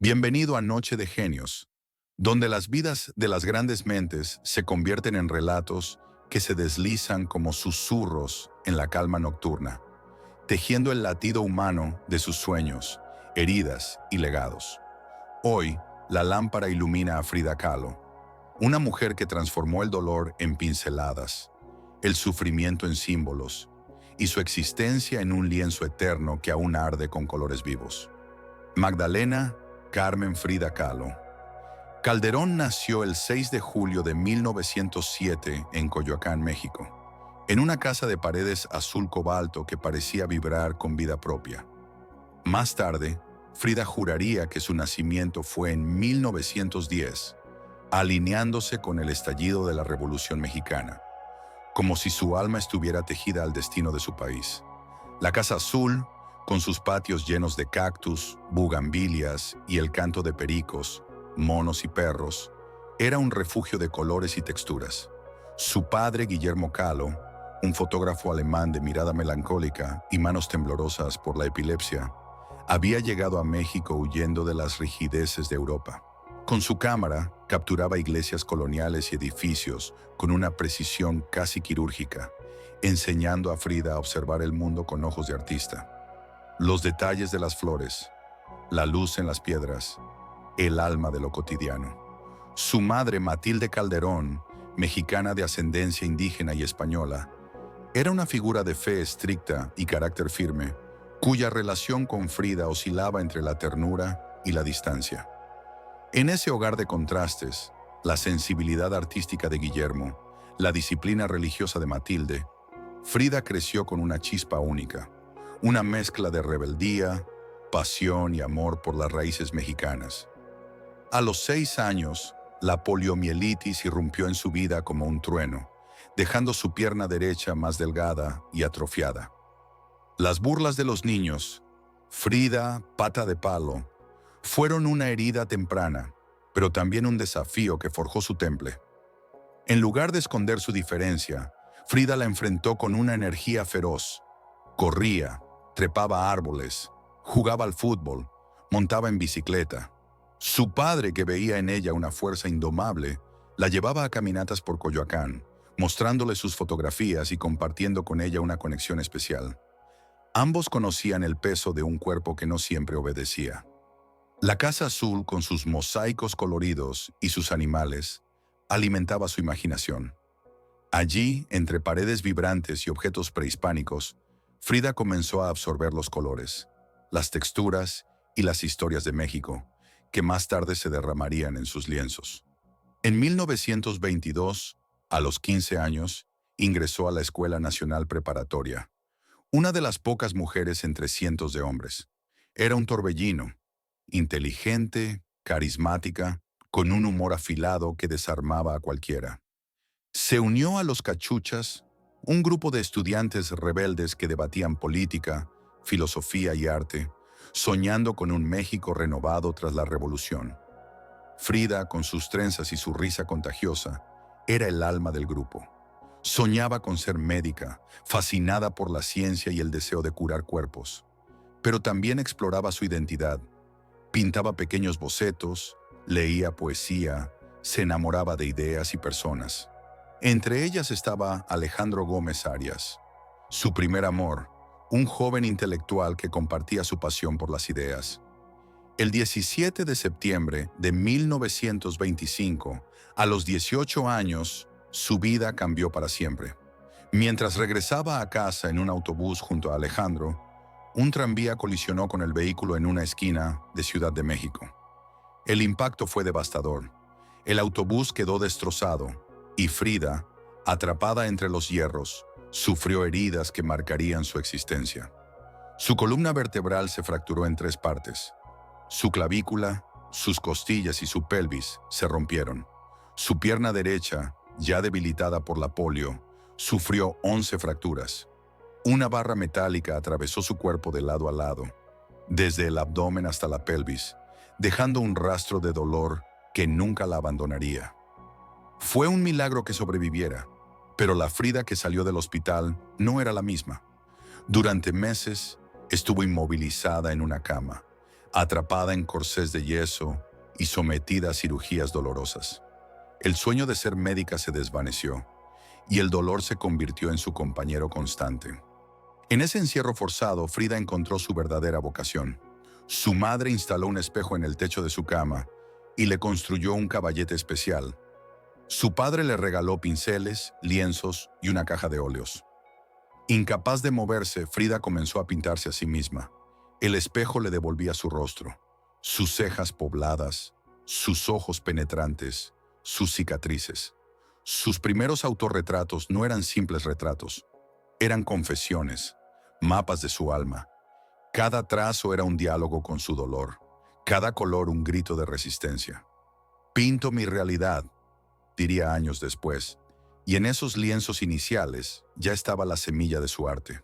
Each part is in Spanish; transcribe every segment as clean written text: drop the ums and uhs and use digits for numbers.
Bienvenido a Noche de Genios, donde las vidas de las grandes mentes se convierten en relatos que se deslizan como susurros en la calma nocturna, tejiendo el latido humano de sus sueños, heridas y legados. Hoy, la lámpara ilumina a Frida Kahlo, una mujer que transformó el dolor en pinceladas, el sufrimiento en símbolos y su existencia en un lienzo eterno que aún arde con colores vivos. Magdalena Carmen Frida Kahlo. Calderón nació el 6 de julio de 1907 en Coyoacán, México, en una casa de paredes azul cobalto que parecía vibrar con vida propia. Más tarde, Frida juraría que su nacimiento fue en 1910, alineándose con el estallido de la Revolución Mexicana, como si su alma estuviera tejida al destino de su país. La Casa Azul, con sus patios llenos de cactus, bugambilias y el canto de pericos, monos y perros, era un refugio de colores y texturas. Su padre, Guillermo Kahlo, un fotógrafo alemán de mirada melancólica y manos temblorosas por la epilepsia, había llegado a México huyendo de las rigideces de Europa. Con su cámara, capturaba iglesias coloniales y edificios con una precisión casi quirúrgica, enseñando a Frida a observar el mundo con ojos de artista. Los detalles de las flores, la luz en las piedras, el alma de lo cotidiano. Su madre, Matilde Calderón, mexicana de ascendencia indígena y española, era una figura de fe estricta y carácter firme, cuya relación con Frida oscilaba entre la ternura y la distancia. En ese hogar de contrastes, la sensibilidad artística de Guillermo, la disciplina religiosa de Matilde, Frida creció con una chispa única, una mezcla de rebeldía, pasión y amor por las raíces mexicanas. A los 6 años, la poliomielitis irrumpió en su vida como un trueno, dejando su pierna derecha más delgada y atrofiada. Las burlas de los niños, Frida, pata de palo, fueron una herida temprana, pero también un desafío que forjó su temple. En lugar de esconder su diferencia, Frida la enfrentó con una energía feroz. Corría, trepaba árboles, jugaba al fútbol, montaba en bicicleta. Su padre, que veía en ella una fuerza indomable, la llevaba a caminatas por Coyoacán, mostrándole sus fotografías y compartiendo con ella una conexión especial. Ambos conocían el peso de un cuerpo que no siempre obedecía. La Casa Azul, con sus mosaicos coloridos y sus animales, alimentaba su imaginación. Allí, entre paredes vibrantes y objetos prehispánicos, Frida comenzó a absorber los colores, las texturas y las historias de México, que más tarde se derramarían en sus lienzos. En 1922, a los 15 años, ingresó a la Escuela Nacional Preparatoria, una de las pocas mujeres entre cientos de hombres. Era un torbellino, inteligente, carismática, con un humor afilado que desarmaba a cualquiera. Se unió a los Cachuchas, un grupo de estudiantes rebeldes que debatían política, filosofía y arte, soñando con un México renovado tras la revolución. Frida, con sus trenzas y su risa contagiosa, era el alma del grupo. Soñaba con ser médica, fascinada por la ciencia y el deseo de curar cuerpos. Pero también exploraba su identidad. Pintaba pequeños bocetos, leía poesía, se enamoraba de ideas y personas. Entre ellas estaba Alejandro Gómez Arias, su primer amor, un joven intelectual que compartía su pasión por las ideas. El 17 de septiembre de 1925, a los 18 años, su vida cambió para siempre. Mientras regresaba a casa en un autobús junto a Alejandro, un tranvía colisionó con el vehículo en una esquina de Ciudad de México. El impacto fue devastador. El autobús quedó destrozado y Frida, atrapada entre los hierros, sufrió heridas que marcarían su existencia. Su columna vertebral se fracturó en 3 partes. Su clavícula, sus costillas y su pelvis se rompieron. Su pierna derecha, ya debilitada por la polio, sufrió 11 fracturas. Una barra metálica atravesó su cuerpo de lado a lado, desde el abdomen hasta la pelvis, dejando un rastro de dolor que nunca la abandonaría. Fue un milagro que sobreviviera, pero la Frida que salió del hospital no era la misma. Durante meses estuvo inmovilizada en una cama, atrapada en corsés de yeso y sometida a cirugías dolorosas. El sueño de ser médica se desvaneció y el dolor se convirtió en su compañero constante. En ese encierro forzado, Frida encontró su verdadera vocación. Su madre instaló un espejo en el techo de su cama y le construyó un caballete especial. Su padre le regaló pinceles, lienzos y una caja de óleos. Incapaz de moverse, Frida comenzó a pintarse a sí misma. El espejo le devolvía su rostro, sus cejas pobladas, sus ojos penetrantes, sus cicatrices. Sus primeros autorretratos no eran simples retratos, eran confesiones, mapas de su alma. Cada trazo era un diálogo con su dolor, cada color un grito de resistencia. Pinto mi realidad, diría años después, y en esos lienzos iniciales ya estaba la semilla de su arte.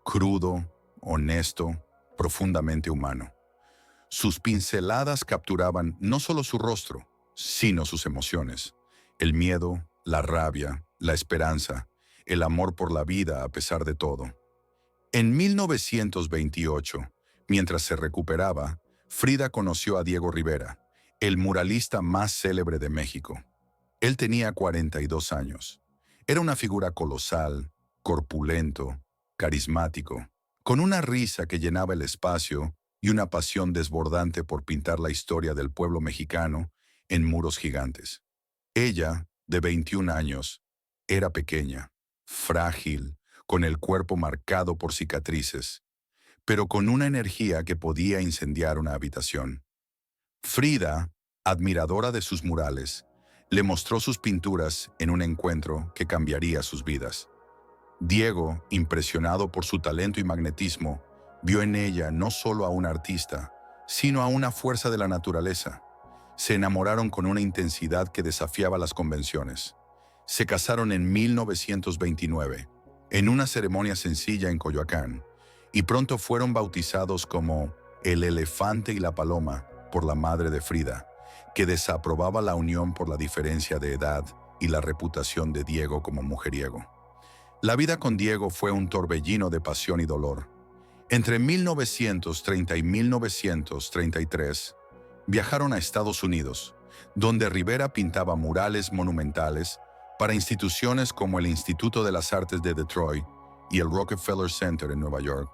Crudo, honesto, profundamente humano. Sus pinceladas capturaban no solo su rostro, sino sus emociones. El miedo, la rabia, la esperanza, el amor por la vida a pesar de todo. En 1928, mientras se recuperaba, Frida conoció a Diego Rivera, el muralista más célebre de México. Él tenía 42 años. Era una figura colosal, corpulento, carismático, con una risa que llenaba el espacio y una pasión desbordante por pintar la historia del pueblo mexicano en muros gigantes. Ella, de 21 años, era pequeña, frágil, con el cuerpo marcado por cicatrices, pero con una energía que podía incendiar una habitación. Frida, admiradora de sus murales, le mostró sus pinturas en un encuentro que cambiaría sus vidas. Diego, impresionado por su talento y magnetismo, vio en ella no solo a un artista, sino a una fuerza de la naturaleza. Se enamoraron con una intensidad que desafiaba las convenciones. Se casaron en 1929, en una ceremonia sencilla en Coyoacán, y pronto fueron bautizados como el elefante y la paloma por la madre de Frida, que desaprobaba la unión por la diferencia de edad y la reputación de Diego como mujeriego. La vida con Diego fue un torbellino de pasión y dolor. Entre 1930 y 1933, viajaron a Estados Unidos, donde Rivera pintaba murales monumentales para instituciones como el Instituto de las Artes de Detroit y el Rockefeller Center en Nueva York.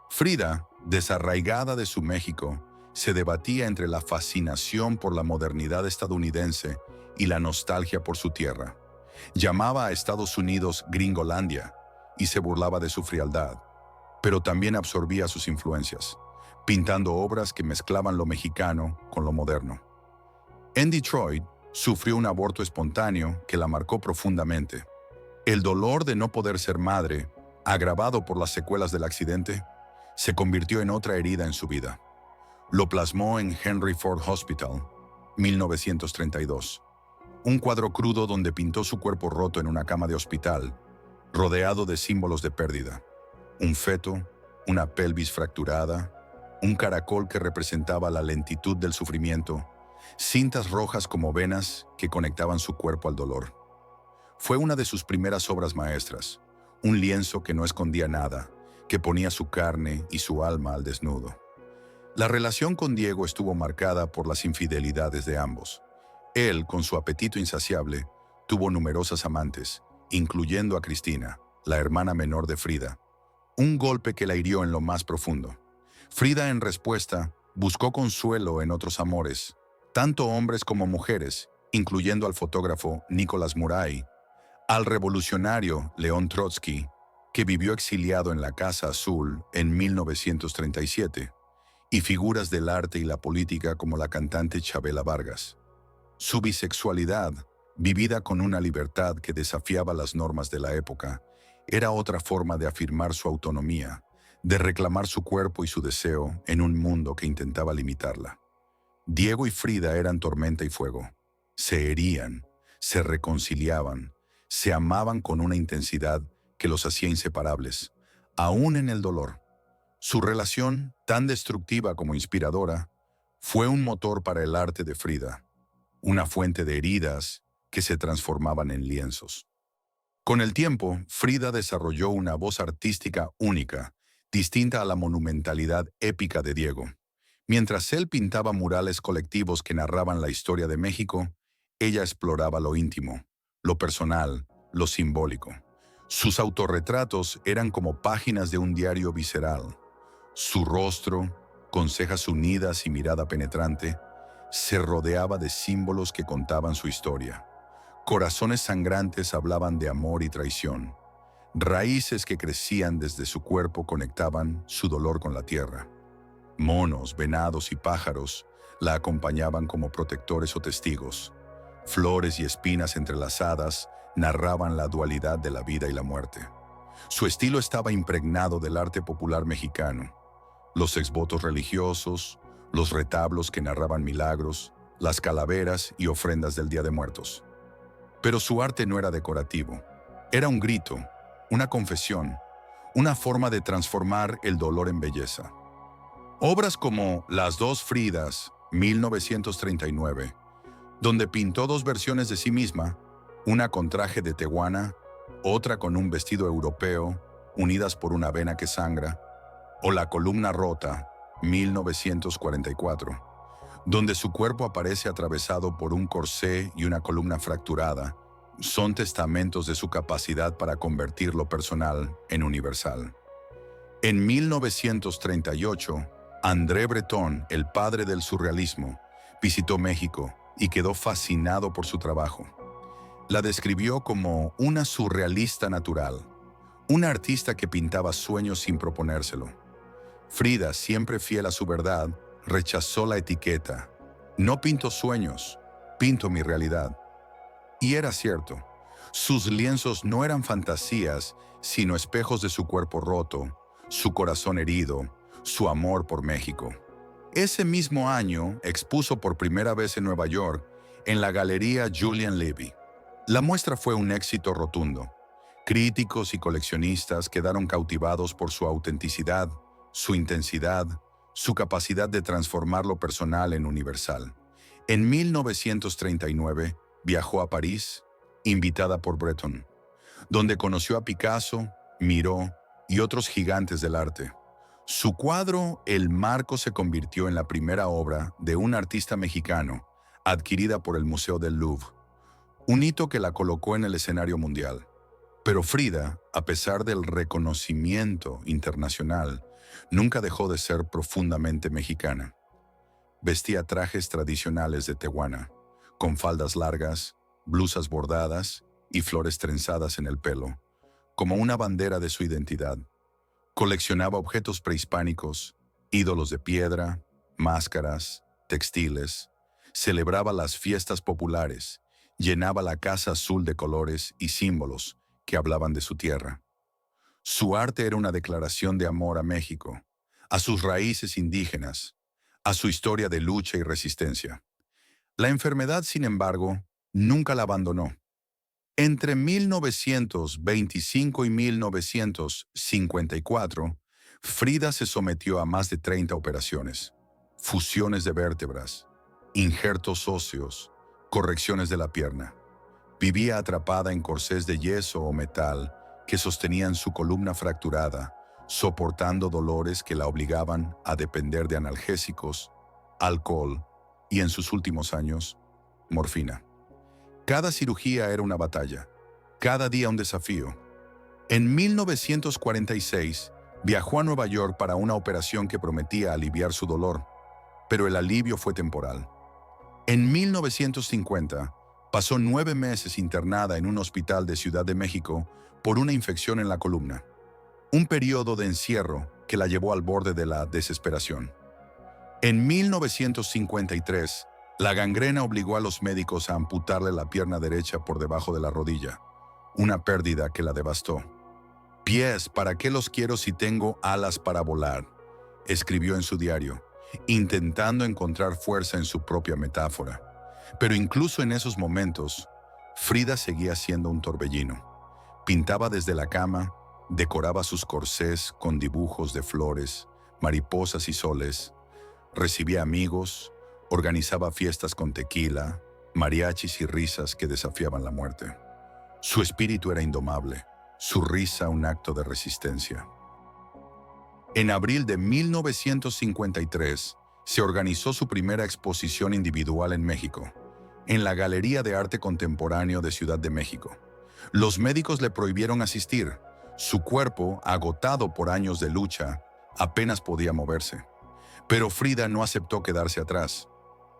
Frida, desarraigada de su México, se debatía entre la fascinación por la modernidad estadounidense y la nostalgia por su tierra. Llamaba a Estados Unidos Gringolandia y se burlaba de su frialdad, pero también absorbía sus influencias, pintando obras que mezclaban lo mexicano con lo moderno. En Detroit, sufrió un aborto espontáneo que la marcó profundamente. El dolor de no poder ser madre, agravado por las secuelas del accidente, se convirtió en otra herida en su vida. Lo plasmó en Henry Ford Hospital, 1932. Un cuadro crudo donde pintó su cuerpo roto en una cama de hospital, rodeado de símbolos de pérdida. Un feto, una pelvis fracturada, un caracol que representaba la lentitud del sufrimiento, cintas rojas como venas que conectaban su cuerpo al dolor. Fue una de sus primeras obras maestras, un lienzo que no escondía nada, que ponía su carne y su alma al desnudo. La relación con Diego estuvo marcada por las infidelidades de ambos. Él, con su apetito insaciable, tuvo numerosas amantes, incluyendo a Cristina, la hermana menor de Frida. Un golpe que la hirió en lo más profundo. Frida, en respuesta, buscó consuelo en otros amores, tanto hombres como mujeres, incluyendo al fotógrafo Nicolás Muray, al revolucionario León Trotsky, que vivió exiliado en la Casa Azul en 1937, y figuras del arte y la política como la cantante Chabela Vargas. Su bisexualidad, vivida con una libertad que desafiaba las normas de la época, era otra forma de afirmar su autonomía, de reclamar su cuerpo y su deseo en un mundo que intentaba limitarla. Diego y Frida eran tormenta y fuego. Se herían, se reconciliaban, se amaban con una intensidad que los hacía inseparables, aún en el dolor. Su relación, tan destructiva como inspiradora, fue un motor para el arte de Frida, una fuente de heridas que se transformaban en lienzos. Con el tiempo, Frida desarrolló una voz artística única, distinta a la monumentalidad épica de Diego. Mientras él pintaba murales colectivos que narraban la historia de México, ella exploraba lo íntimo, lo personal, lo simbólico. Sus autorretratos eran como páginas de un diario visceral. Su rostro, con cejas unidas y mirada penetrante, se rodeaba de símbolos que contaban su historia. Corazones sangrantes hablaban de amor y traición. Raíces que crecían desde su cuerpo conectaban su dolor con la tierra. Monos, venados y pájaros la acompañaban como protectores o testigos. Flores y espinas entrelazadas narraban la dualidad de la vida y la muerte. Su estilo estaba impregnado del arte popular mexicano. Los exvotos religiosos, los retablos que narraban milagros, las calaveras y ofrendas del Día de Muertos. Pero su arte no era decorativo. Era un grito, una confesión, una forma de transformar el dolor en belleza. Obras como Las dos Fridas, 1939, donde pintó dos versiones de sí misma, una con traje de tehuana, otra con un vestido europeo, unidas por una vena que sangra, o La columna rota, 1944, donde su cuerpo aparece atravesado por un corsé y una columna fracturada, son testamentos de su capacidad para convertir lo personal en universal. En 1938, André Breton, el padre del surrealismo, visitó México y quedó fascinado por su trabajo. La describió como una surrealista natural, una artista que pintaba sueños sin proponérselo. Frida, siempre fiel a su verdad, rechazó la etiqueta. No pinto sueños, pinto mi realidad. Y era cierto. Sus lienzos no eran fantasías, sino espejos de su cuerpo roto, su corazón herido, su amor por México. Ese mismo año expuso por primera vez en Nueva York, en la Galería Julian Levy. La muestra fue un éxito rotundo. Críticos y coleccionistas quedaron cautivados por su autenticidad, su intensidad, su capacidad de transformar lo personal en universal. En 1939 viajó a París, invitada por Breton, donde conoció a Picasso, Miró y otros gigantes del arte. Su cuadro El Marco se convirtió en la primera obra de un artista mexicano, adquirida por el Museo del Louvre, un hito que la colocó en el escenario mundial. Pero Frida, a pesar del reconocimiento internacional, nunca dejó de ser profundamente mexicana. Vestía trajes tradicionales de Tehuana, con faldas largas, blusas bordadas y flores trenzadas en el pelo, como una bandera de su identidad. Coleccionaba objetos prehispánicos, ídolos de piedra, máscaras, textiles. Celebraba las fiestas populares, llenaba la casa azul de colores y símbolos que hablaban de su tierra. Su arte era una declaración de amor a México, a sus raíces indígenas, a su historia de lucha y resistencia. La enfermedad, sin embargo, nunca la abandonó. Entre 1925 y 1954, Frida se sometió a más de 30 operaciones, fusiones de vértebras, injertos óseos, correcciones de la pierna. Vivía atrapada en corsés de yeso o metal que sostenían su columna fracturada, soportando dolores que la obligaban a depender de analgésicos, alcohol y, en sus últimos años, morfina. Cada cirugía era una batalla, cada día un desafío. En 1946, viajó a Nueva York para una operación que prometía aliviar su dolor, pero el alivio fue temporal. En 1950, pasó 9 meses internada en un hospital de Ciudad de México por una infección en la columna. Un periodo de encierro que la llevó al borde de la desesperación. En 1953, la gangrena obligó a los médicos a amputarle la pierna derecha por debajo de la rodilla, una pérdida que la devastó. «Pies, ¿para qué los quiero si tengo alas para volar?», escribió en su diario, intentando encontrar fuerza en su propia metáfora. Pero incluso en esos momentos, Frida seguía siendo un torbellino. Pintaba desde la cama, decoraba sus corsés con dibujos de flores, mariposas y soles, recibía amigos, organizaba fiestas con tequila, mariachis y risas que desafiaban la muerte. Su espíritu era indomable, su risa un acto de resistencia. En abril de 1953, se organizó su primera exposición individual en México, en la Galería de Arte Contemporáneo de Ciudad de México. Los médicos le prohibieron asistir. Su cuerpo, agotado por años de lucha, apenas podía moverse. Pero Frida no aceptó quedarse atrás.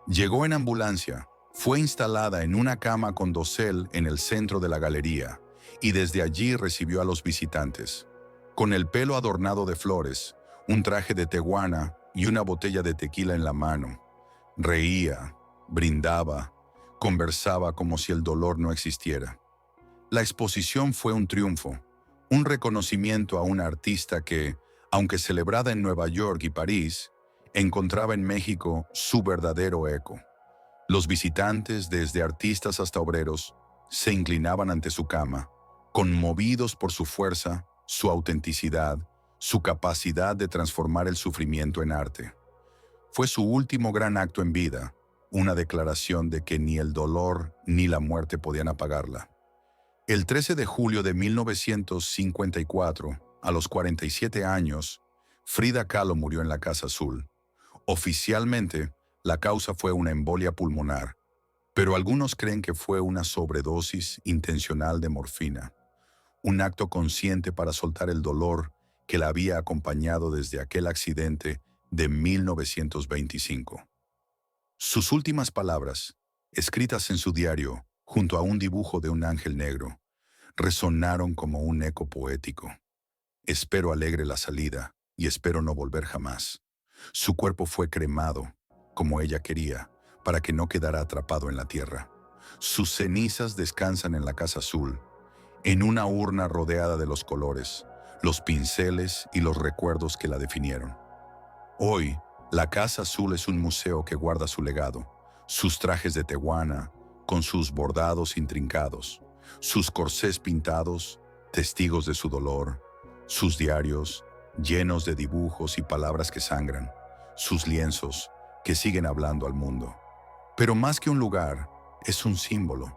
Llegó en ambulancia, fue instalada en una cama con dosel en el centro de la galería y desde allí recibió a los visitantes. Con el pelo adornado de flores, un traje de tehuana y una botella de tequila en la mano. Reía, brindaba, conversaba como si el dolor no existiera. La exposición fue un triunfo, un reconocimiento a una artista que, aunque celebrada en Nueva York y París, encontraba en México su verdadero eco. Los visitantes, desde artistas hasta obreros, se inclinaban ante su cama, conmovidos por su fuerza, su autenticidad, su capacidad de transformar el sufrimiento en arte. Fue su último gran acto en vida, una declaración de que ni el dolor ni la muerte podían apagarla. El 13 de julio de 1954, a los 47 años, Frida Kahlo murió en la Casa Azul. Oficialmente, la causa fue una embolia pulmonar, pero algunos creen que fue una sobredosis intencional de morfina, un acto consciente para soltar el dolor que la había acompañado desde aquel accidente de 1925. Sus últimas palabras, escritas en su diario junto a un dibujo de un ángel negro, resonaron como un eco poético. Espero alegre la salida y espero no volver jamás. Su cuerpo fue cremado, como ella quería, para que no quedara atrapado en la tierra. Sus cenizas descansan en la Casa Azul, en una urna rodeada de los colores, los pinceles y los recuerdos que la definieron. Hoy, la Casa Azul es un museo que guarda su legado, sus trajes de tehuana, con sus bordados intrincados, sus corsés pintados, testigos de su dolor, sus diarios, llenos de dibujos y palabras que sangran, sus lienzos, que siguen hablando al mundo. Pero más que un lugar, es un símbolo.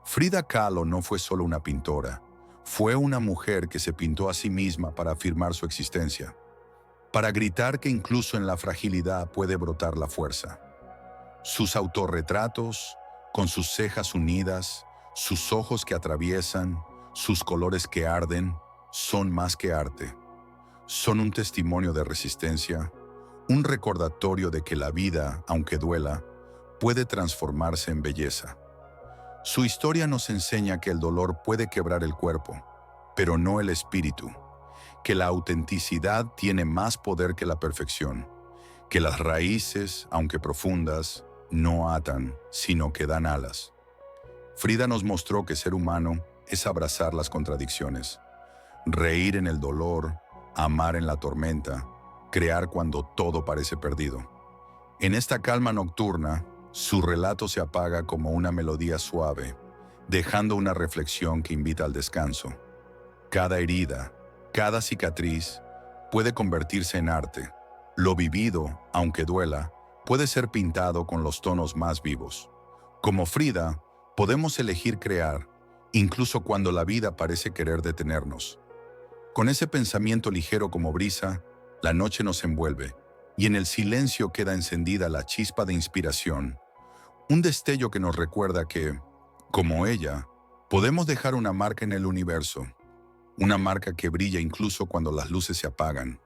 Frida Kahlo no fue solo una pintora, fue una mujer que se pintó a sí misma para afirmar su existencia, para gritar que incluso en la fragilidad puede brotar la fuerza. Sus autorretratos, con sus cejas unidas, sus ojos que atraviesan, sus colores que arden, son más que arte. Son un testimonio de resistencia, un recordatorio de que la vida, aunque duela, puede transformarse en belleza. Su historia nos enseña que el dolor puede quebrar el cuerpo, pero no el espíritu, que la autenticidad tiene más poder que la perfección, que las raíces, aunque profundas, no atan, sino que dan alas. Frida nos mostró que ser humano es abrazar las contradicciones, reír en el dolor, amar en la tormenta, crear cuando todo parece perdido. En esta calma nocturna, su relato se apaga como una melodía suave, dejando una reflexión que invita al descanso. Cada herida, cada cicatriz, puede convertirse en arte. Lo vivido, aunque duela, puede ser pintado con los tonos más vivos. Como Frida, podemos elegir crear, incluso cuando la vida parece querer detenernos. Con ese pensamiento ligero como brisa, la noche nos envuelve, y en el silencio queda encendida la chispa de inspiración, un destello que nos recuerda que, como ella, podemos dejar una marca en el universo, una marca que brilla incluso cuando las luces se apagan.